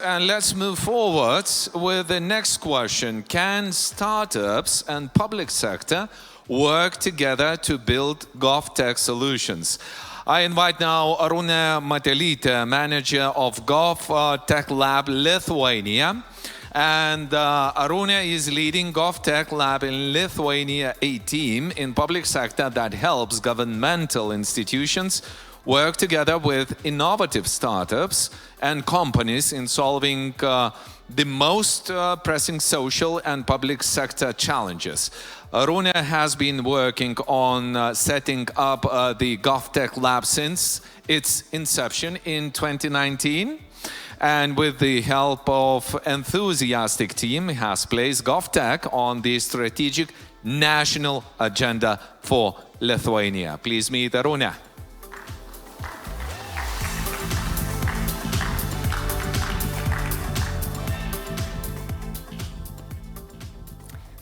And let's move forward with the next question. Can startups and public sector work together to build GovTech solutions? I invite now Arūnė Matelytė, manager of GovTech Lab Lithuania. And Arūnė is leading GovTech Lab in Lithuania, a team in public sector that helps governmental institutions work together with innovative startups and companies in solving the most pressing social and public sector challenges. Arūnė has been working on setting up the GovTech Lab since its inception in 2019. And with the help of enthusiastic team, has placed GovTech on the strategic national agenda for Lithuania. Please meet Arūnė.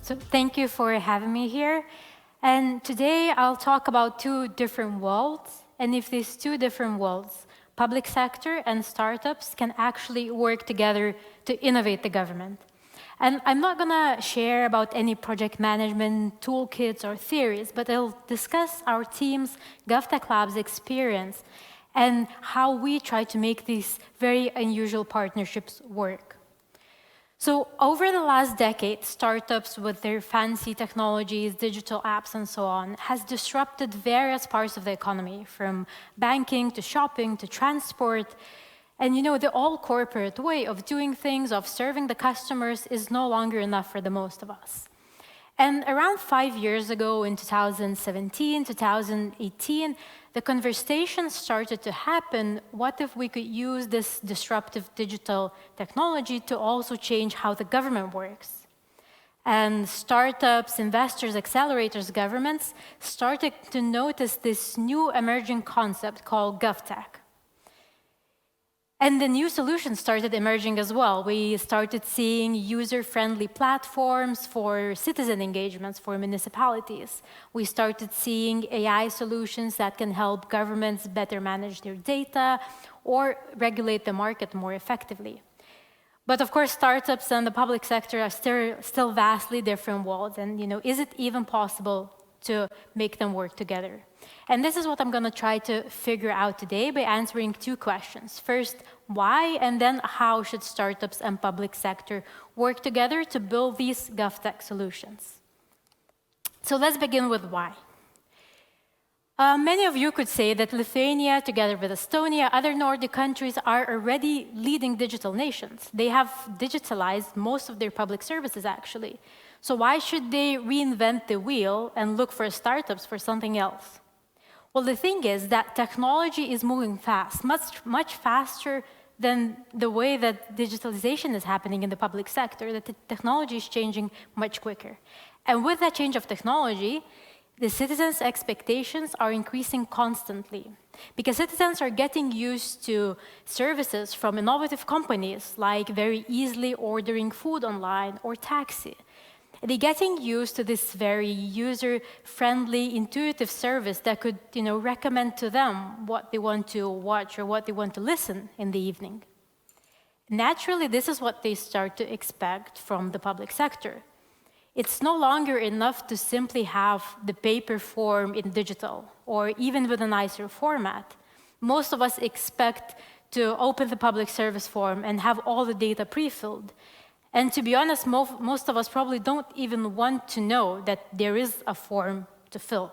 So thank you for having me here. And today I'll talk about two different worlds, and if these two different worlds, public sector and startups, can actually work together to innovate the government. And I'm not going to share about any project management toolkits or theories, but I'll discuss our team's GovTech Lab's experience and how we try to make these very unusual partnerships work. So over the last decade, startups with their fancy technologies, digital apps, and so on, has disrupted various parts of the economy, from banking to shopping to transport. And the all-corporate way of doing things, of serving the customers, is no longer enough for the most of us. And around 5 years ago, in 2017, 2018, the conversation started to happen, what if we could use this disruptive digital technology to also change how the government works? And startups, investors, accelerators, governments started to notice this new emerging concept called GovTech. And the new solutions started emerging as well. We started seeing user-friendly platforms for citizen engagements for municipalities. We started seeing AI solutions that can help governments better manage their data or regulate the market more effectively. But of course, startups and the public sector are still vastly different worlds. And is it even possible to make them work together? And this is what I'm going to try to figure out today by answering two questions. First, why, and then how should startups and public sector work together to build these GovTech solutions? So let's begin with why. Many of you could say that Lithuania, together with Estonia, other Nordic countries, are already leading digital nations. They have digitalized most of their public services, actually. So why should they reinvent the wheel and look for startups for something else? Well, the thing is that technology is moving fast, much faster than the way that digitalization is happening in the public sector, that the technology is changing much quicker. And with that change of technology, the citizens' expectations are increasing constantly, because citizens are getting used to services from innovative companies, like very easily ordering food online or taxi. They're getting used to this very user-friendly, intuitive service that could, recommend to them what they want to watch or what they want to listen in the evening. Naturally, this is what they start to expect from the public sector. It's no longer enough to simply have the paper form in digital, or even with a nicer format. Most of us expect to open the public service form and have all the data pre-filled. And to be honest, most of us probably don't even want to know that there is a form to fill.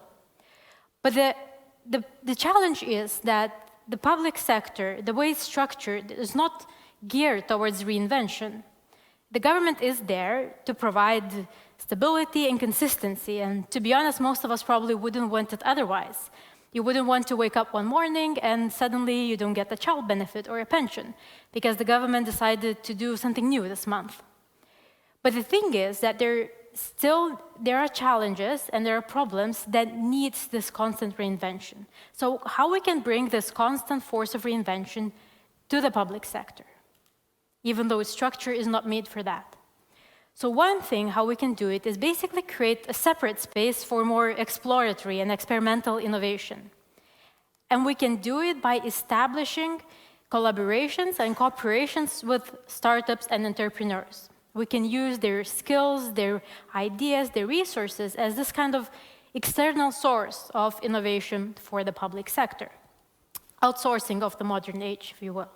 But the challenge is that the public sector, the way it's structured, is not geared towards reinvention. The government is there to provide stability and consistency, and to be honest, most of us probably wouldn't want it otherwise. You wouldn't want to wake up one morning and suddenly you don't get a child benefit or a pension because the government decided to do something new this month. But the thing is that there are challenges and there are problems that need this constant reinvention. So how we can bring this constant force of reinvention to the public sector, even though its structure is not made for that? So one thing how we can do it is basically create a separate space for more exploratory and experimental innovation. And we can do it by establishing collaborations and cooperations with startups and entrepreneurs. We can use their skills, their ideas, their resources as this kind of external source of innovation for the public sector. Outsourcing of the modern age, if you will.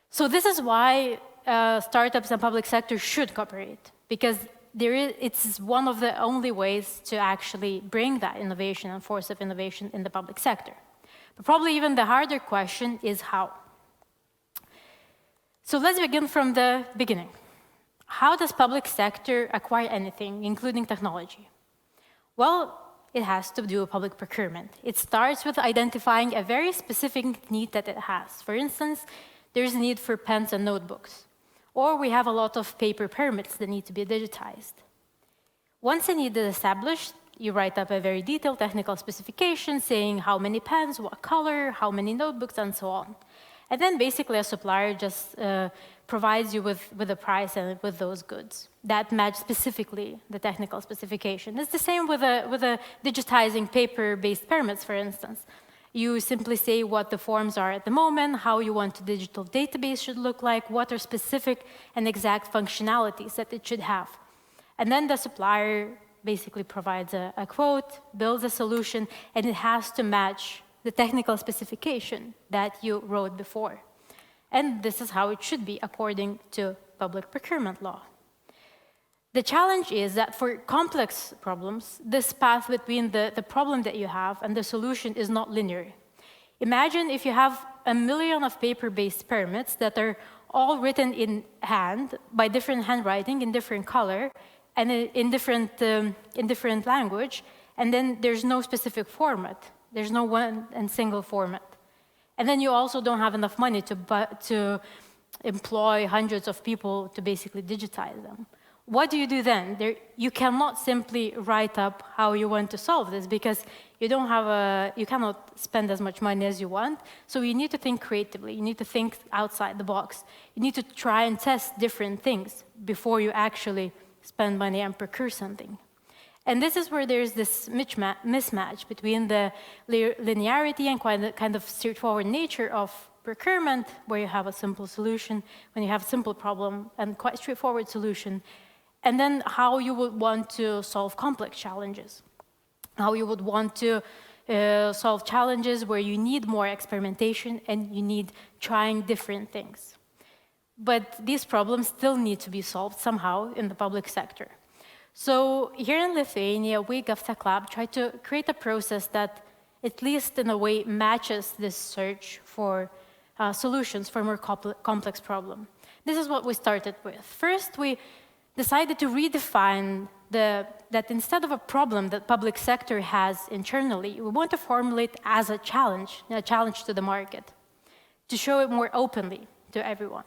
So this is why startups and public sector should cooperate, because it's one of the only ways to actually bring that innovation and force of innovation in the public sector. But probably even the harder question is how. So let's begin from the beginning. How does public sector acquire anything, including technology? Well, it has to do with public procurement. It starts with identifying a very specific need that it has. For instance, there's a need for pens and notebooks. Or we have a lot of paper permits that need to be digitized. Once a need is established, you write up a very detailed technical specification saying how many pens, what color, how many notebooks, and so on. And then basically a supplier just provides you with a price and with those goods that match specifically the technical specification. It's the same with a digitizing paper-based permits, for instance. You simply say what the forms are at the moment, how you want the digital database should look like, what are specific and exact functionalities that it should have. And then the supplier basically provides a quote, builds a solution, and it has to match the technical specification that you wrote before. And this is how it should be according to public procurement law. The challenge is that for complex problems, this path between the problem that you have and the solution is not linear. Imagine if you have 1 million of paper-based permits that are all written in hand by different handwriting in different color and in different language, and then there's no specific format. There's no one and single format. And then you also don't have enough money to employ hundreds of people to basically digitize them. What do you do then? You cannot simply write up how you want to solve this because you cannot spend as much money as you want. So you need to think creatively. You need to think outside the box. You need to try and test different things before you actually spend money and procure something. And this is where there's this mismatch between the linearity and kind of straightforward nature of procurement, where you have a simple solution, when you have a simple problem and quite straightforward solution, and then how you would want to solve complex challenges, how you would want to solve challenges where you need more experimentation and you need trying different things. But these problems still need to be solved somehow in the public sector. So here in Lithuania, we, GovTech Lab, try to create a process that, at least in a way, matches this search for solutions for more complex problems. This is what we started with. First, we decided to redefine that instead of a problem that public sector has internally, we want to formulate as a challenge to the market, to show it more openly to everyone.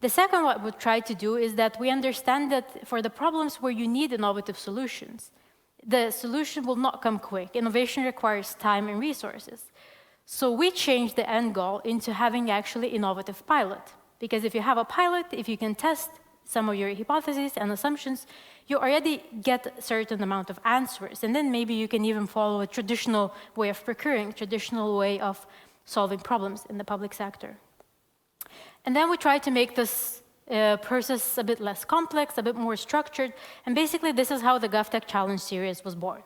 The second, what we try to do is that we understand that for the problems where you need innovative solutions, the solution will not come quick. Innovation requires time and resources. So we changed the end goal into having actually innovative pilot. Because if you have a pilot, if you can test some of your hypotheses and assumptions, you already get a certain amount of answers. And then maybe you can even follow a traditional way of procuring, traditional way of solving problems in the public sector. And then we try to make this process a bit less complex, a bit more structured, and basically this is how the GovTech Challenge series was born.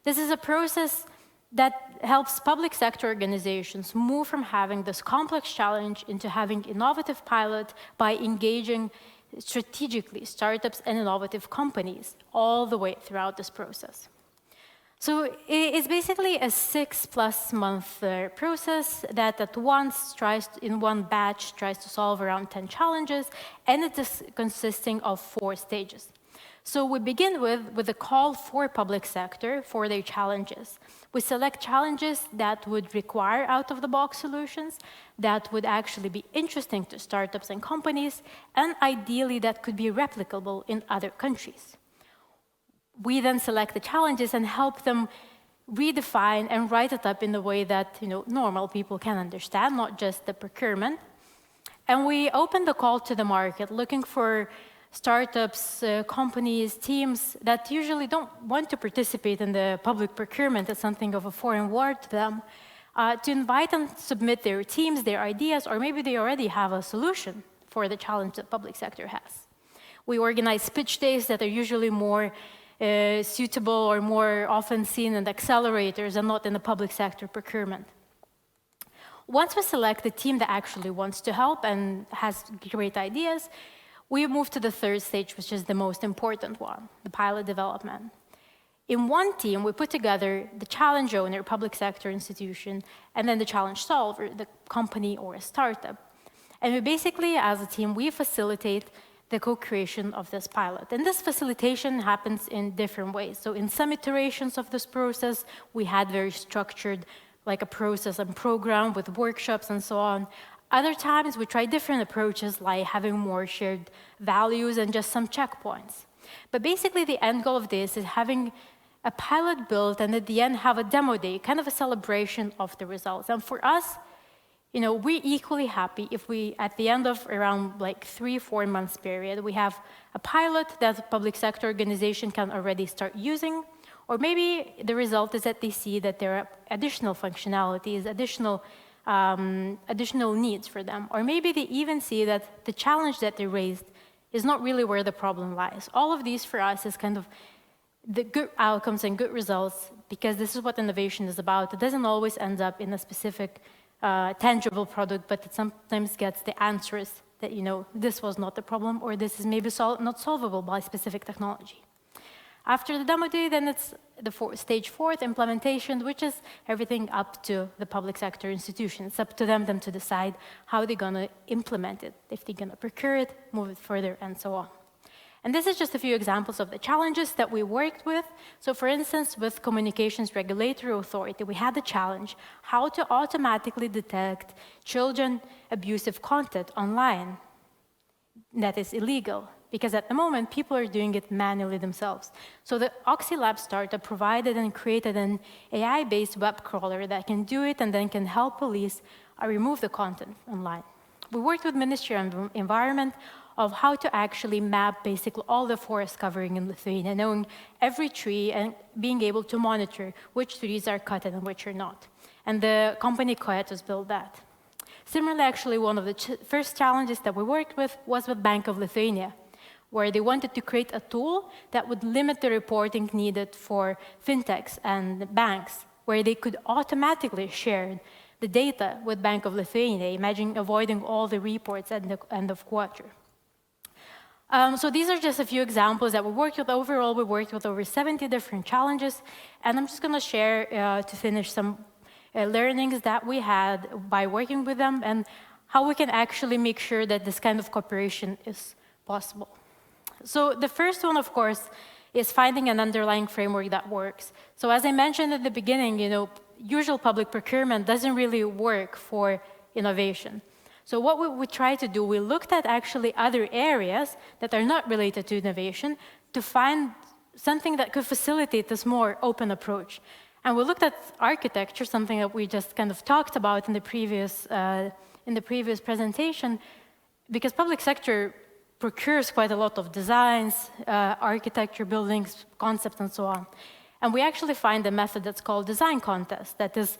This is a process that helps public sector organizations move from having this complex challenge into having innovative pilot by engaging strategically startups and innovative companies all the way throughout this process. So it's basically a 6+ month process that at once in one batch tries to solve around 10 challenges, and it is consisting of 4 stages. So we begin with a call for public sector for their challenges. We select challenges that would require out-of-the-box solutions, that would actually be interesting to startups and companies, and ideally that could be replicable in other countries. We then select the challenges and help them redefine and write it up in the way that normal people can understand, not just the procurement. And we open the call to the market, looking for startups, companies, teams that usually don't want to participate in the public procurement as something of a foreign word to them, to invite and submit their teams, their ideas, or maybe they already have a solution for the challenge that public sector has. We organize pitch days that are usually more suitable or more often seen in accelerators and not in the public sector procurement. Once we select the team that actually wants to help and has great ideas, we move to the third stage, which is the most important one, the pilot development. In one team, we put together the challenge owner, public sector institution, and then the challenge solver, the company or a startup. And we basically, as a team, we facilitate the co-creation of this pilot. And this facilitation happens in different ways. So in some iterations of this process, we had very structured, like a process and program with workshops and so on. Other times, we try different approaches, like having more shared values and just some checkpoints. But basically, the end goal of this is having a pilot built and at the end have a demo day, kind of a celebration of the results. And for us, we're equally happy if we, at the end of around like 3-4 months period, we have a pilot that the public sector organization can already start using, or maybe the result is that they see that there are additional functionalities, additional needs for them, or maybe they even see that the challenge that they raised is not really where the problem lies. All of these for us is kind of the good outcomes and good results, because this is what innovation is about. It doesn't always end up in a specific tangible product, but it sometimes gets the answers that, this was not the problem, or this is maybe not solvable by specific technology. After the demo day, then it's the stage 4, implementation, which is everything up to the public sector institutions. It's up to them to decide how they're going to implement it, if they're going to procure it, move it further, and so on. And this is just a few examples of the challenges that we worked with. So for instance, with Communications Regulatory Authority, we had the challenge how to automatically detect children abusive content online that is illegal, because at the moment, people are doing it manually themselves. So the Oxy Lab startup provided and created an AI-based web crawler that can do it and then can help police remove the content online. We worked with Ministry of Environment of how to actually map basically all the forest covering in Lithuania, knowing every tree and being able to monitor which trees are cut and which are not. And the company Coetus built that. Similarly, actually, one of the first challenges that we worked with was with Bank of Lithuania, where they wanted to create a tool that would limit the reporting needed for fintechs and banks, where they could automatically share the data with Bank of Lithuania. Imagine avoiding all the reports at the end of quarter. So these are just a few examples that we worked with. Overall, we worked with over 70 different challenges. And I'm just going to share, to finish, some learnings that we had by working with them and how we can actually make sure that this kind of cooperation is possible. So the first one, of course, is finding an underlying framework that works. So as I mentioned at the beginning, usual public procurement doesn't really work for innovation. So what we try to do, we looked at actually other areas that are not related to innovation to find something that could facilitate this more open approach. And we looked at architecture, something that we just kind of talked about in the previous presentation, because public sector procures quite a lot of designs, architecture, buildings, concepts, and so on. And we actually find a method that's called design contest that is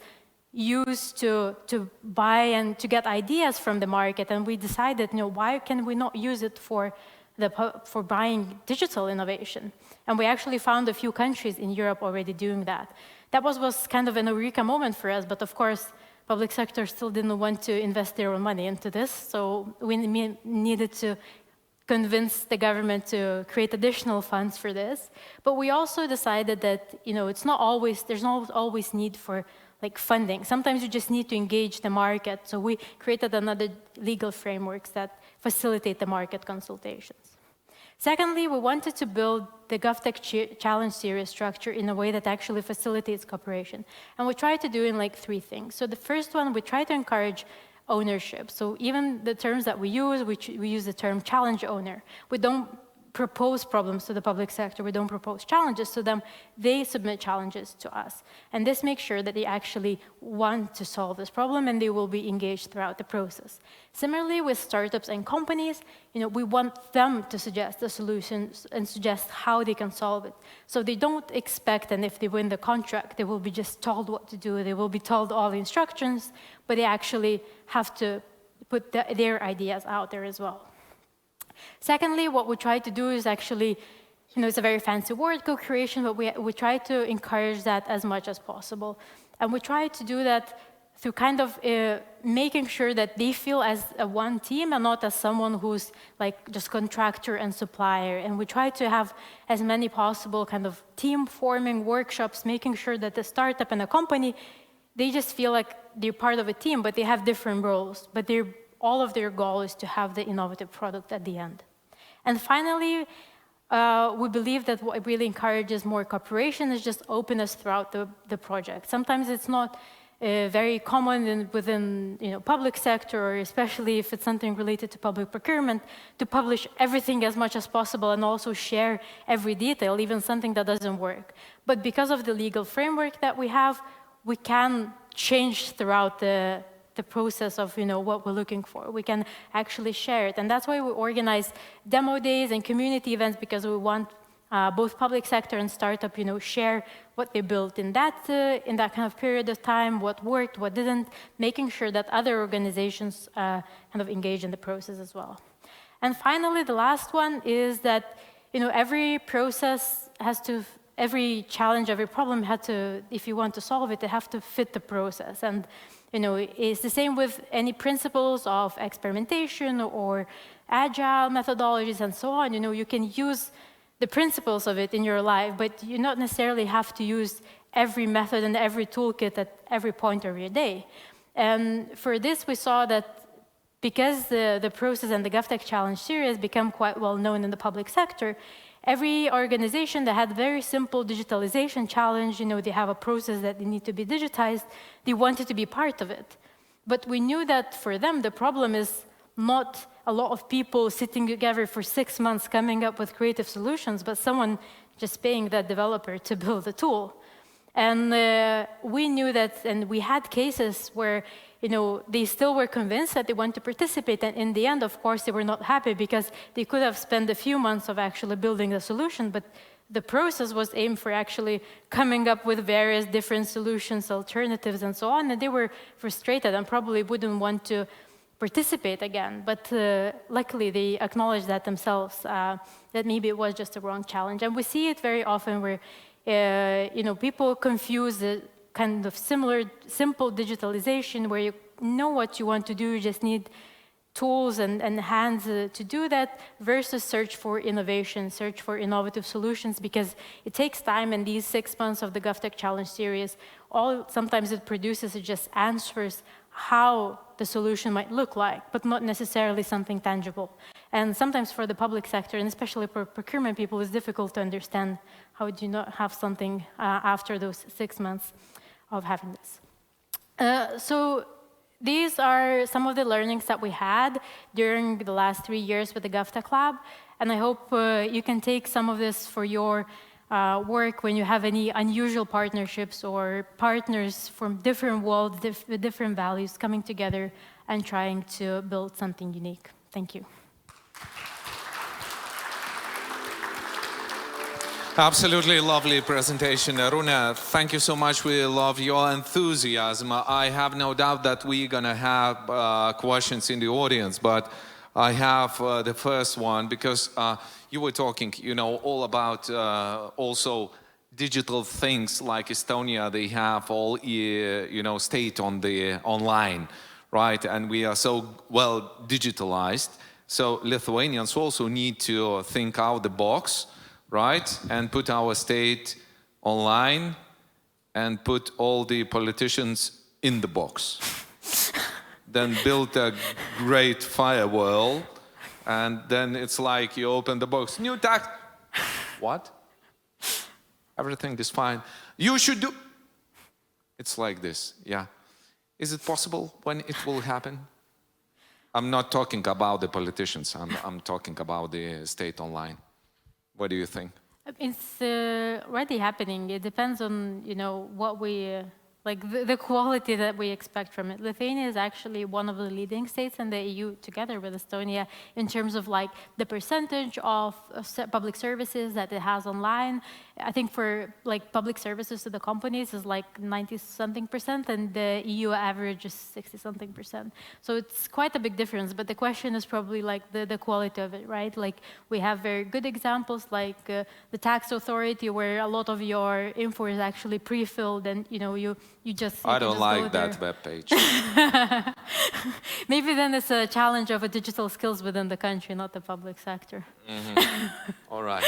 used to buy and to get ideas from the market. And we decided, why can we not use it for buying digital innovation? And we actually found a few countries in Europe already doing that. That was kind of an eureka moment for us, but of course, public sector still didn't want to invest their own money into this, so we needed to convince the government to create additional funds for this. But we also decided that there's not always need for funding. Sometimes you just need to engage the market. So we created another legal frameworks that facilitate the market consultations. Secondly, we wanted to build the GovTech Challenge Series structure in a way that actually facilitates cooperation. And we try to do in 3 things. So the first one, we try to encourage ownership. So even the terms that we use the term challenge owner. We don't propose problems to the public sector. We don't propose challenges to them. They submit challenges to us. And this makes sure that they actually want to solve this problem and they will be engaged throughout the process. Similarly, with startups and companies, we want them to suggest the solutions and suggest how they can solve it. So they don't expect, and if they win the contract, they will be just told what to do. They will be told all the instructions, but they actually have to put their ideas out there as well. Secondly, what we try to do is actually, it's a very fancy word, co-creation, but we try to encourage that as much as possible. And we try to do that through kind of making sure that they feel as a one team and not as someone who's like just contractor and supplier. And we try to have as many possible kind of team-forming workshops, making sure that the startup and the company, they just feel like they're part of a team, but they have different roles. But all of their goal is to have the innovative product at the end. And finally, we believe that what really encourages more cooperation is just openness throughout the project. Sometimes it's not very common within public sector, or especially if it's something related to public procurement, to publish everything as much as possible and also share every detail, even something that doesn't work. But because of the legal framework that we have, we can change throughout the process of what we're looking for. We can actually share it. And that's why we organize demo days and community events, because we want both public sector and startup share what they built in that kind of period of time, what worked, what didn't, making sure that other organizations kind of engage in the process as well. And finally, the last one is that every process has to, every challenge, every problem had to, if you want to solve it, they have to fit the process. And it's the same with any principles of experimentation or agile methodologies and so on. You can use the principles of it in your life, but you not necessarily have to use every method and every toolkit at every point of your day. And for this, we saw that because the process and the GovTech Challenge series become quite well known in the public sector, every organization that had very simple digitalization challenge, they have a process that they need to be digitized, they wanted to be part of it. But we knew that for them, the problem is not a lot of people sitting together for 6 months coming up with creative solutions, but someone just paying that developer to build the tool. And we knew that, and we had cases where they still were convinced that they want to participate, and in the end, of course, they were not happy because they could have spent a few months of actually building the solution, but the process was aimed for actually coming up with various different solutions, alternatives, and so on, and they were frustrated and probably wouldn't want to participate again. But luckily, they acknowledged that themselves, that maybe it was just a wrong challenge. And we see it very often where people confuse the kind of simple digitalization where you know what you want to do, you just need tools and hands to do that, versus search for innovation, search for innovative solutions, because it takes time. And these 6 months of the GovTech Challenge series, sometimes it produces, it just answers how the solution might look like, but not necessarily something tangible. And sometimes for the public sector, and especially for procurement people, it's difficult to understand how do you not have something after those 6 months of having this. So these are some of the learnings that we had during the last 3 years with the GovTech Lab, and I hope you can take some of this for your work when you have any unusual partnerships or partners from different worlds with different values coming together and trying to build something unique. Thank you. Absolutely lovely presentation, Arūnė. Thank you so much. We love your enthusiasm. I have no doubt that we're going to have questions in the audience, but I have the first one, because you were talking, all about also digital things like Estonia. They have all, state on the online, right? And we are so well digitalized. So Lithuanians also need to think out the box, right? And put our state online and put all the politicians in the box. Then build a great firewall, and then it's like you open the box. New tax. What? Everything is fine. You should do. It's like this, yeah. Is it possible when it will happen? I'm not talking about the politicians. I'm talking about the state online. What do you think? It's already happening. It depends on, what we, like the quality that we expect from it. Lithuania is actually one of the leading states in the EU, together with Estonia, in terms of like the percentage of public services that it has online. I think for like public services to the companies is like 90-something%, and the EU average is 60-something%. So it's quite a big difference, but the question is probably like the quality of it, right? Like we have very good examples like the tax authority, where a lot of your info is actually pre-filled, and you just I don't just like go that there. web page. Maybe then it's a challenge of a digital skills within the country, not the public sector. All right.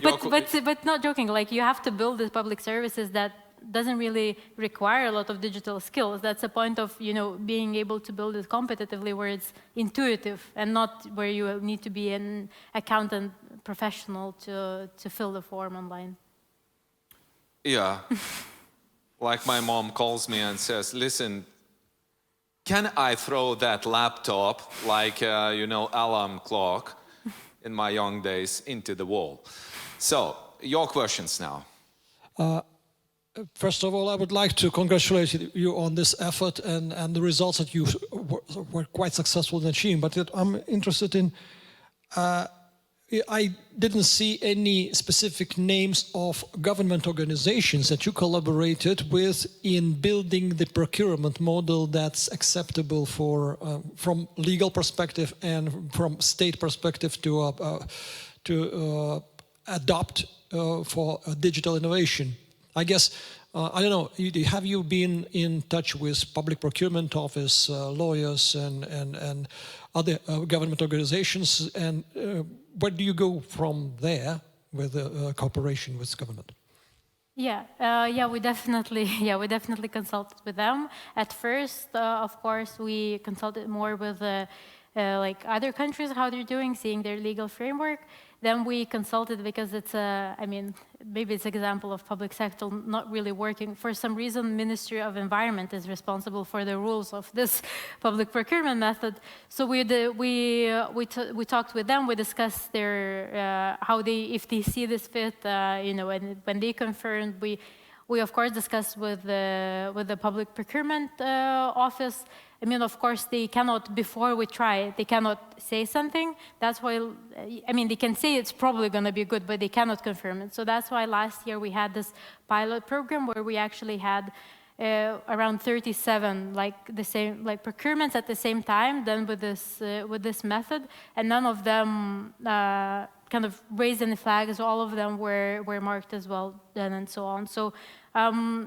But not joking, like you have to build the public services that doesn't really require a lot of digital skills. That's the point of being able to build it competitively, where it's intuitive and not where you need to be an accountant professional to fill the form online. Yeah. Like my mom calls me and says, listen, can I throw that laptop like, alarm clock in my young days into the wall? So, your questions now. First of all, I would like to congratulate you on this effort and the results that you were quite successful in achieving. But I'm interested in, I didn't see any specific names of government organizations that you collaborated with in building the procurement model that's acceptable for, from legal perspective and from state perspective to adopt for digital innovation. I guess, I don't know, have you been in touch with public procurement office, lawyers and other government organizations, and where do you go from there with cooperation with government? We definitely consulted with them. At first, of course, we consulted more with like other countries, how they're doing, seeing their legal framework. Then we consulted because it's maybe it's an example of public sector not really working. For some reason, Ministry of Environment is responsible for the rules of this public procurement method. So we talked with them. We discussed their how they, if they see this fit, and when they confirmed, we of course discussed with the public procurement office. Of course, they cannot, before we try, they cannot say something. That's why, they can say it's probably going to be good, but they cannot confirm it. So that's why last year we had this pilot program where we actually had around 37 procurements at the same time done with this method, and none of them kind of raised any flags. All of them were marked as well done, and so on. So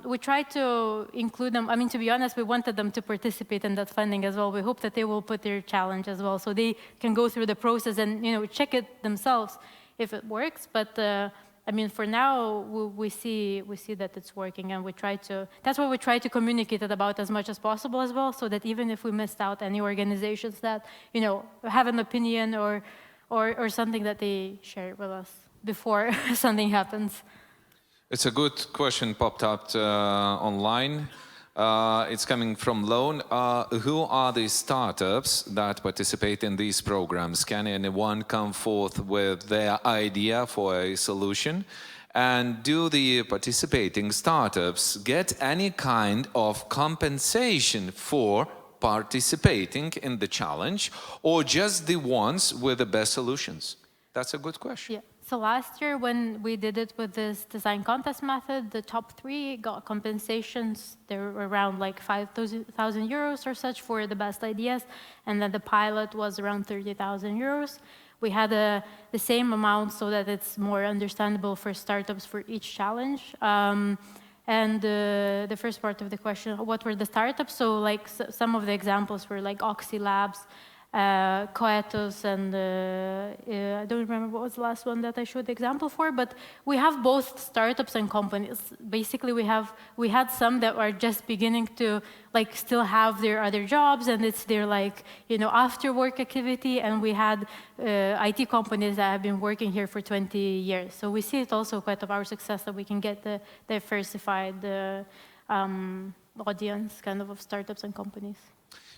we tried to include them. To be honest, we wanted them to participate in that funding as well. We hope that they will put their challenge as well, so they can go through the process and check it themselves if it works. But for now, we see that it's working, and we try to. That's what we try to communicate it about as much as possible as well, so that even if we missed out any organizations that have an opinion or something, that they share it with us before something happens. It's a good question popped up online. It's coming from Lone. Who are the startups that participate in these programs? Can anyone come forth with their idea for a solution? And do the participating startups get any kind of compensation for participating in the challenge, or just the ones with the best solutions? That's a good question. Yeah. So last year, when we did it with this design contest method, the top 3 got compensations. They were around like 5,000 euros or such for the best ideas, and then the pilot was around 30,000 euros. We had the same amount so that it's more understandable for startups for each challenge. And the first part of the question, what were the startups? So like some of the examples were like Oxy Labs, Coetus, and I don't remember what was the last one that I showed the example for, but we have both startups and companies. Basically, we had some that are just beginning to still have their other jobs, and it's their after work activity, and we had IT companies that have been working here for 20 years. So we see it also quite of our success that we can get the diversified audience of startups and companies.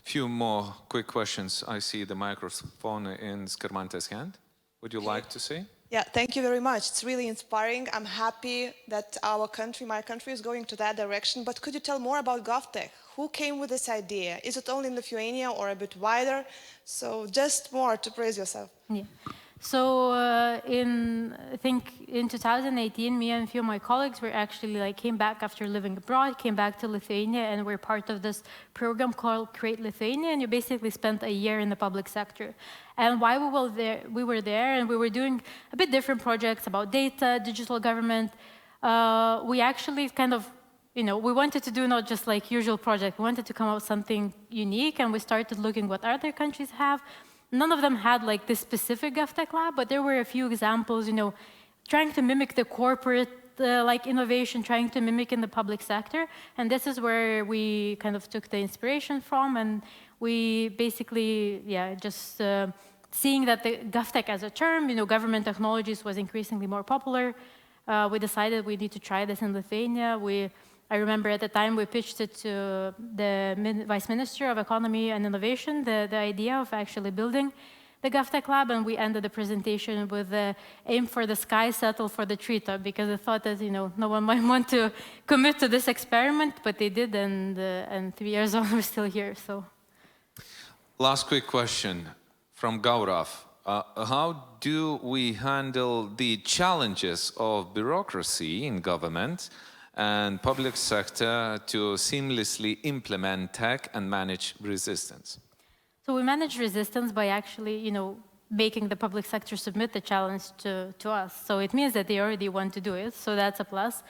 Few more quick questions. I see the microphone in Skirmante's hand. Would you like to say? Yeah, thank you very much. It's really inspiring. I'm happy that our country, my country, is going to that direction. But could you tell more about GovTech? Who came with this idea? Is it only in Lithuania or a bit wider? So just more to praise yourself. Yeah. So I think in 2018, me and a few of my colleagues were actually came back after living abroad, came back to Lithuania, and we're part of this program called Create Lithuania, and you basically spent a year in the public sector. And while we were there and we were doing a bit different projects about data, digital government, we actually kind of, we wanted to do not just like usual project, we wanted to come up with something unique, and we started looking what other countries have. None of them had like this specific GovTech Lab, but there were a few examples, trying to mimic the corporate innovation, trying to mimic in the public sector. And this is where we kind of took the inspiration from, and we basically, just seeing that the GovTech as a term, government technologies was increasingly more popular. We decided we need to try this in Lithuania. I remember at the time we pitched it to the Vice Minister of Economy and Innovation, the idea of actually building the GovTech Lab, and we ended the presentation with the aim for the sky, settle for the treetop, because I thought that no one might want to commit to this experiment, but they did, and 3 years on we're still here. So, last quick question from Gaurav. How do we handle the challenges of bureaucracy in government and public sector to seamlessly implement tech and manage resistance? So we manage resistance by actually, making the public sector submit the challenge to us. So it means that they already want to do it, so that's a plus.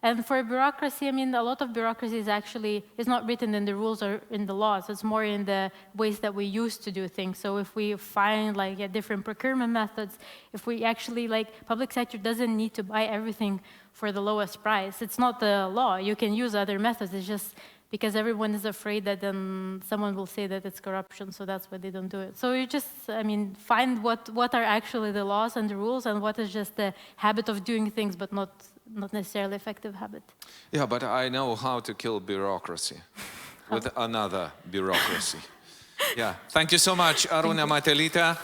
And for bureaucracy, I mean, a lot of bureaucracy is not written in the rules or in the laws. It's more in the ways that we used to do things. So if we find different procurement methods, if we actually public sector doesn't need to buy everything for the lowest price. It's not the law. You can use other methods. It's just because everyone is afraid that then someone will say that it's corruption, so that's why they don't do it. So you just, find what are actually the laws and the rules, and what is just the habit of doing things, but not necessarily effective habit. Yeah, but I know how to kill bureaucracy with another bureaucracy. Yeah, thank you so much, Arūnė Matelytė.